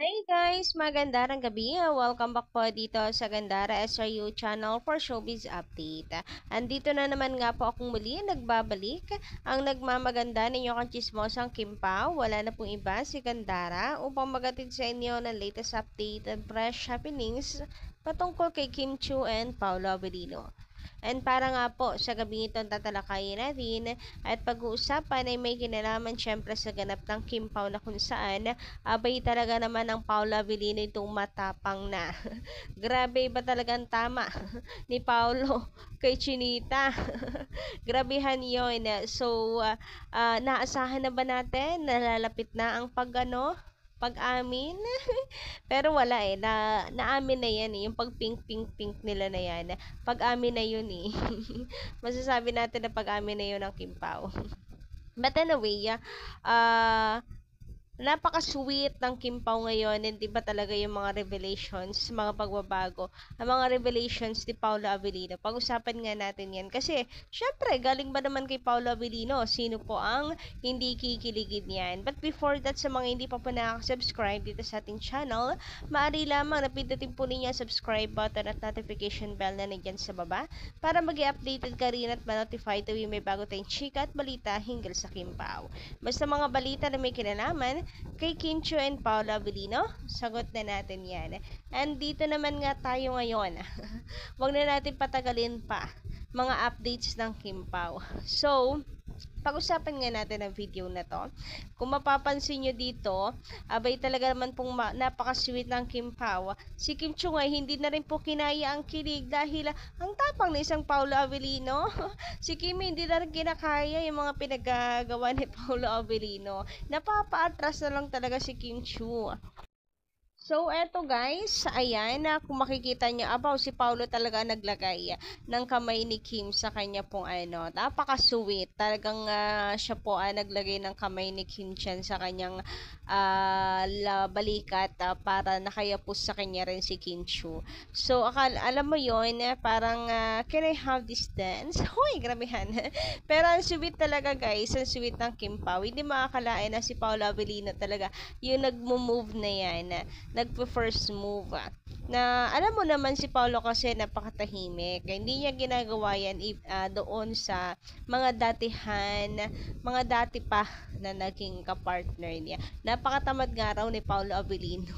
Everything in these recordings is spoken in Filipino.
Hey guys! Magandang gabi. Welcome back po dito sa Gandara SRU channel for Showbiz Update. Andito na naman nga po akong muli nagbabalik. Ang nagmamaganda ninyo kang chismosang Kim Pao. Wala na pong iba si Gandara upang magatid sa inyo ng latest update and fresh happenings patungkol kay Kim Chiu and Paolo Avellino. And para nga po sa gabing ito tatalakayin natin at pag-uusapan ay may kinalaman syempre sa ganap ng Kim Pao na kung saan abay talaga naman ng Paolo Avellino itong matapang na. Grabe ba talagang tama ni Paolo kay Chinita? Grabehan yun. So, naasahan na ba natin? Nalalapit na ang pag-amin? Pero wala naamin na yan yung pag pink nila na yan. Pag-amin na yun Masasabi natin na pag-amin na yun ng Kim Pao. But anyway, napaka-sweet ng Kim Pao ngayon, hindi ba talaga yung mga revelations, mga pagbabago, ang mga revelations ni Paolo Avellino. Pag-usapan nga natin yan. Kasi, syempre, galing ba naman kay Paolo Avellino? Sino po ang hindi kikiligin yan? But before that, sa mga hindi pa po nakaka-subscribe dito sa ating channel, maaari lamang napindutin po ninyo ang subscribe button at notification bell na nandyan sa baba para mag-i-updated ka rin at ma-notify tuwing may bago tayong chika at balita hinggil sa Kim Pao. Basta mga balita na may kinalaman kay Kim Chiu and Paolo Avellino, sagot na natin yan. And dito naman nga tayo ngayon. Huwag na natin patagalin pa mga updates ng Kim Pao. So, pag-usapan nga natin ang video na to. Kung mapapansin nyo dito, abay talaga naman pong napaka-sweet ng Kim Pao. Si Kim Chiu ay hindi na rin po kinaya ang kilig dahil ang tapang na isang Paolo Avellino. Si Kim hindi na rin kinakaya yung mga pinagagawa ni Paolo Avellino. Napapa-atras na lang talaga si Kim Chiu. So, eto guys, ayan, kung makikita nyo, si Paolo talaga naglagay ng kamay ni Kim sa kanya pong napaka-sweet. Talagang siya po naglagay ng kamay ni Kim Chan sa kanyang balikat para nakayapos sa kanya rin si Kim Chiu. So, alam mo yon parang, can I have this dance? Hoy, grabehan. Pero ang sweet talaga guys, ang sweet ng Kim Pao. Hindi makakalain na si Paolo Avellino talaga yung nagmo-move na yan. Nagpo-first move. Na alam mo naman si Paolo kasi napakatahimik. Hindi niya ginagawa yan doon sa mga dati pa na naging kapartner niya. Napakatamad nga raw ni Paolo Avellino.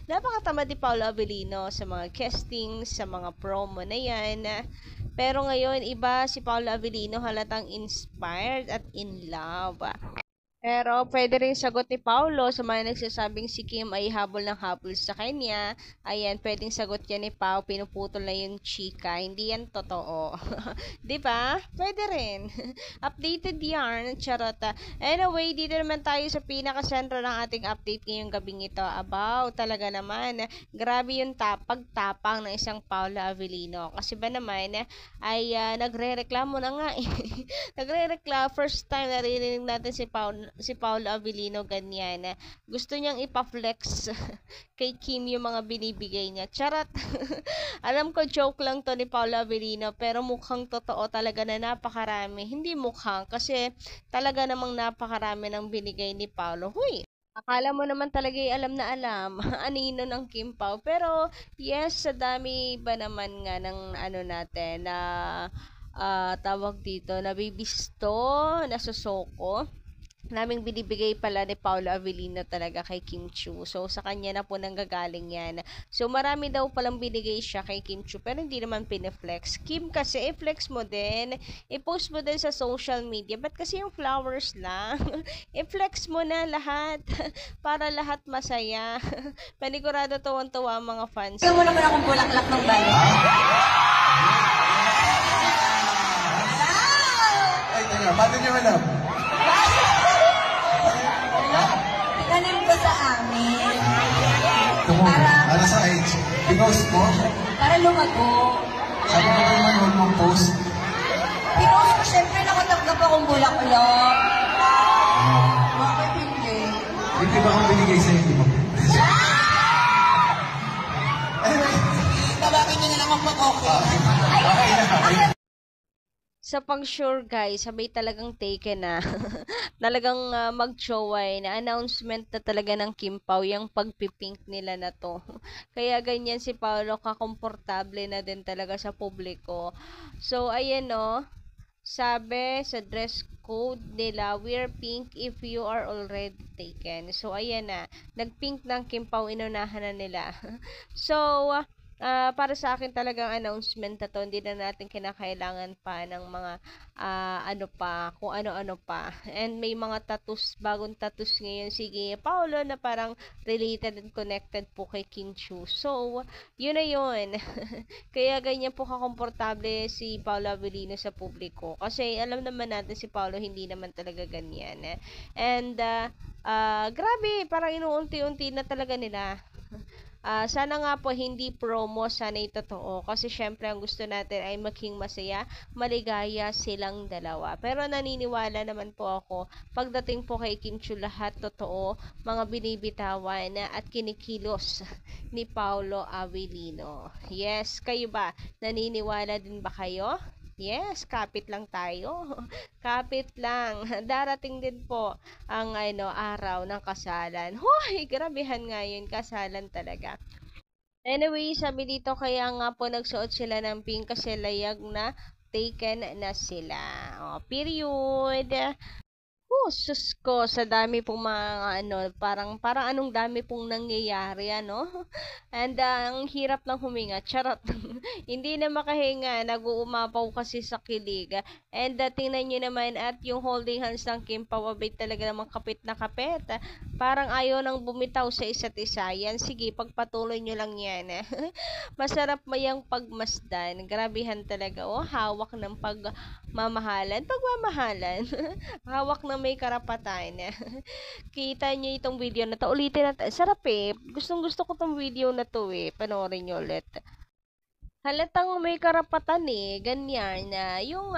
Napakatamad ni Paolo Avellino sa mga casting, sa mga promo na yan. Pero ngayon, iba si Paolo Avellino halatang inspired at in love. Pero pwede rin sagot ni Paolo sa mga nagsasabing si Kim ay habol ng habol sa kanya. Ayan, pwedeng sagot yan ni Pao, pinuputol na yung chika. Hindi yan totoo. Diba? Pwede rin. Updated yarn, charota. Anyway, dito naman tayo sa pinaka-sentro ng ating update ngayong gabing ito. About talaga naman, grabe yung pagtapang ng isang Paolo Avellino. Kasi ba naman, ay nagre-reklamo na nga nagre-reklamo, first time narinig natin si Paolo Avellino ganyan. Gusto niyang ipa-flex kay Kim yung mga binibigay niya. Charot! Alam ko joke lang to ni Paolo Avellino pero mukhang totoo talaga na napakarami. Hindi mukhang kasi talaga namang napakarami ng binigay ni Paolo. Huy! Akala mo naman talaga alam na alam anino ng Kim Pao. Pero yes, sa dami ba naman nga ng natin na tawag dito, nabibisto, nasusoko naming binibigay pala ni Paolo Avellino talaga kay Kim Chiu. So, sa kanya na po nanggagaling yan. So, marami daw palang binigay siya kay Kim Chiu pero hindi naman pineflex. Kim kasi, i-flex mo din. I-post mo din sa social media. Ba't kasi yung flowers lang? I-flex mo na lahat para lahat masaya. Panigurado tuwan-tuwa ang mga fans. Ito mo naman akong bulaklak ng bayan. Ay, teka, paano nyo alam? Tanim ko sa amin. Para sa age. Pinost mo? Para lumago. Sabi ko naman huwag mong post. Pinost ko, syempre nakatanggap akong bulaklak. Bakit hindi? Hindi ba akong binigay sa hindi mo? Tabakin niyo na lang ang pag-okay. Okay na. sa pang-sure guys, sabay talagang taken na. Talagang mag-choway na announcement na talaga ng Kim Pao yung pagpipink nila na to. Kaya ganyan si Paolo kakomportable na din talaga sa publiko. So ayan no, sabi sa dress code nila, wear pink if you are already taken. So ayan na, nag-pink ng Kim Pao, inunahan na nila. So para sa akin talagang announcement na to, hindi na natin kinakailangan pa ng mga ano pa, kung ano-ano pa. And may mga tattoos, bagong tattoos ngayon, sige, Paolo, na parang related and connected po kay King Chu. So, yun na yun. Kaya ganyan po kakomportable si Paolo Avellino sa publiko. Kasi alam naman natin si Paolo hindi naman talaga ganyan. And, grabe, parang inuunti-unti na talaga nila. Sana nga po hindi promo, sana totoo. Kasi syempre ang gusto natin ay maging masaya, maligaya silang dalawa. Pero naniniwala naman po ako, pagdating po kay Kim Chu, lahat totoo, mga binibitawan at kinikilos ni Paolo Avellino. Yes, kayo ba? Naniniwala din ba kayo? Yes, kapit lang tayo. Kapit lang. Darating din po ang araw ng kasalan. Hoy, grabehan nga yun, kasalan talaga. Anyway, sabi dito kaya nga po nagsuot sila ng pink kasi layag na taken na sila. Period. Sus ko, sa dami pong mga parang anong dami pong nangyayari, ano? And ang hirap ng huminga, charot. Hindi na makahinga, nag-uumapaw kasi sa kilig. And tingnan nyo naman at yung holding hands ng Kim Pao, abay talaga namang kapit na kapit. Parang ayaw nang bumitaw sa isa't isa. Yan, sige, pagpatuloy nyo lang yan. Masarap mayang pagmasdan. Grabihan talaga. Hawak ng pagmamahalan. Pagmamahalan. Hawak na may karapatan. Kita niyo itong video na to. Ulitin natin. Sarap eh. Gustong gusto ko tong video na to eh. Panoorin niyo ulit. Halatang may karapatan eh. Ganyan na. Yung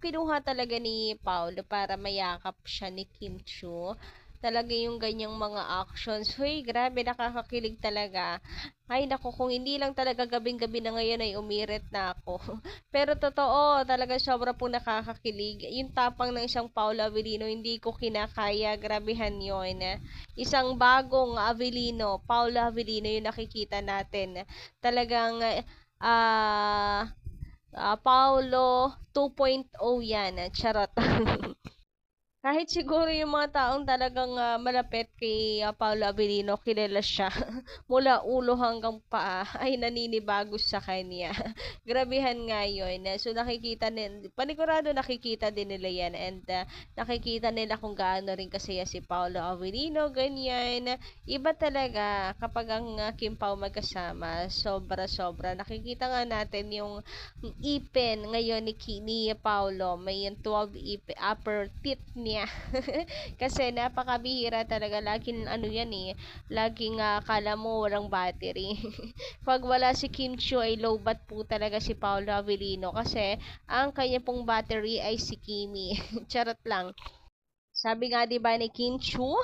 kinuha talaga ni Paolo para mayakap siya ni Kim Chu. Talaga yung ganyang mga actions. Hoy, grabe, nakakakilig talaga. Ay, naku, kung hindi lang talaga gabing-gabi na ngayon ay umirit na ako. Pero totoo, talaga sobra po nakakakilig. Yung tapang ng isang Paolo Avellino, hindi ko kinakaya. Grabehan yun. Isang bagong Avellino, Paolo Avellino, yung nakikita natin. Talagang, Paolo 2.0 yan. Charot. Kahit siguro yung mga taong talagang malapit kay Paolo Avellino, kilala siya mula ulo hanggang paa ay naninibago sa kanya. Grabehan nga yun. So nakikita panigurado nakikita din nila yan and nakikita nila kung gaano rin kasaya si Paolo Avellino, ganyan. Iba talaga kapag ang Kim Pao magkasama, sobra-sobra. Nakikita nga natin yung ipin ngayon ni Paolo, may yung 12 ipin, upper teeth niya. Kasi napakabihira talaga, laging yan eh, laging kala mo walang battery. Pag wala si Kim Chu ay low bat po talaga si Paolo Avellino kasi ang kanya pong battery ay si Kimi. Charot lang. Sabi nga 'di ba ni Kim Chu,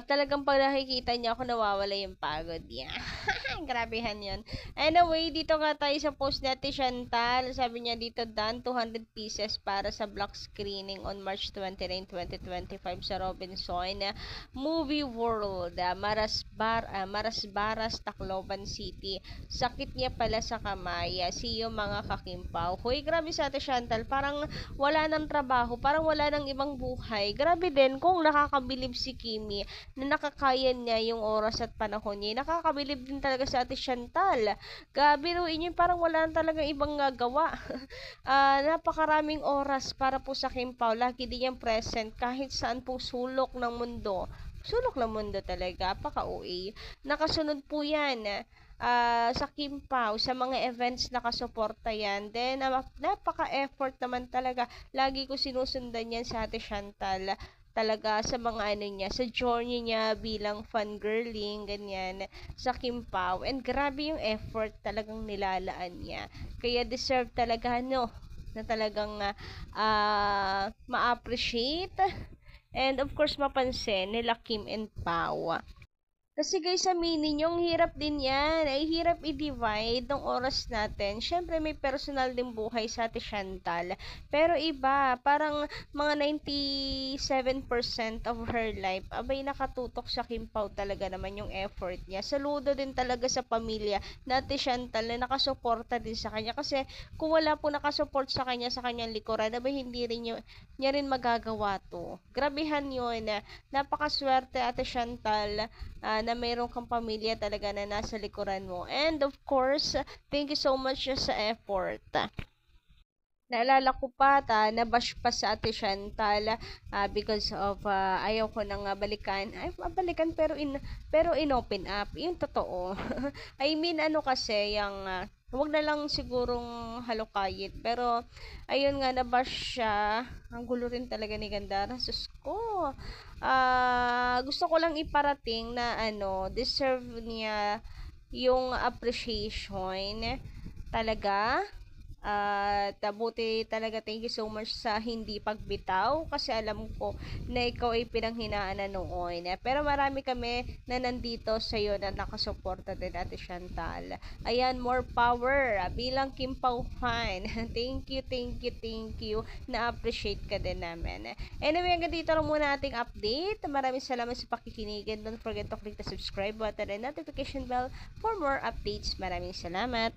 talagang pag nakikita niya ako nawawala yung pagod niya. Grabehan 'yon. Anyway, dito nga tayo sa post natin Chantal. Sabi niya dito, done 200 pieces para sa block screening on March 29, 2025 sa Robinson Movie World, Marasbaras, Tacloban City. Sakit niya pala sa kamay. See you mga kakimpaw. Hoy, grabe sa atin Chantal. Parang wala nang trabaho, parang wala nang ibang buhay. Grabe din kung nakakabilib si Kimi na nakakaya niya yung oras at panahon niya. Nakakabilib din talaga sa atin Chantal. Gabiruin niyo, parang wala na talagang ibang gawa. Napakaraming oras para po sa Kim Pao. Lagi din yung present kahit saan pong sulok ng mundo. Sulok ng mundo talaga. Paka-OA. Nakasunod po yan. Sa Kim Pao, sa mga events nakasuporta yan. Then, napaka-effort naman talaga. Lagi ko sinusundan yan sa Ate Chantal. Talaga sa mga niya, sa journey niya bilang fangirling, ganyan, sa Kim Pao. And grabe yung effort talagang nilalaan niya. Kaya deserve talaga, na talagang ma-appreciate and of course mapansin nila Kim and Pao. Kasi guys, aminin yung hirap din yan. Ay hirap i-divide ng oras natin. Siyempre, may personal din buhay sa Ate Chantal. Pero iba, parang mga 97% of her life, abay nakatutok sa Kim Pao talaga naman yung effort niya. Saludo din talaga sa pamilya na Ate Chantal na nakasuporta din sa kanya. Kasi kung wala po nakasupport sa kanya, sa kanyang likuran, abay hindi rin niya rin magagawa to. Grabehan yun. Napakaswerte Ate Chantal na mayroon kang pamilya talaga na nasa likuran mo. And of course, thank you so much sa effort. Naalala ko pa, nabash pa sa Ate Chantal because of ayaw ko nang balikan. Ay, balikan pero in-open up. Yung totoo. I mean, ano kasi, yung huwag na lang sigurong halukayit. Pero, ayun nga, nabash siya. Ang gulo rin talaga ni Gandara. Sus ko. Gusto ko lang iparating na deserve niya yung appreciation talaga. Buti talaga, thank you so much sa hindi pagbitaw kasi alam ko na ikaw ay pinanghinaan na noon. Pero marami kami na nandito sa iyo na nakasuporta din Ate Chantal. Ayan, more power bilang Kim Pao fan. Thank you. Na-appreciate ka din namin. Anyway, hanggang dito lang muna ating update. Maraming salamat sa pakikinig and don't forget to click the subscribe button and notification bell for more updates. Maraming salamat.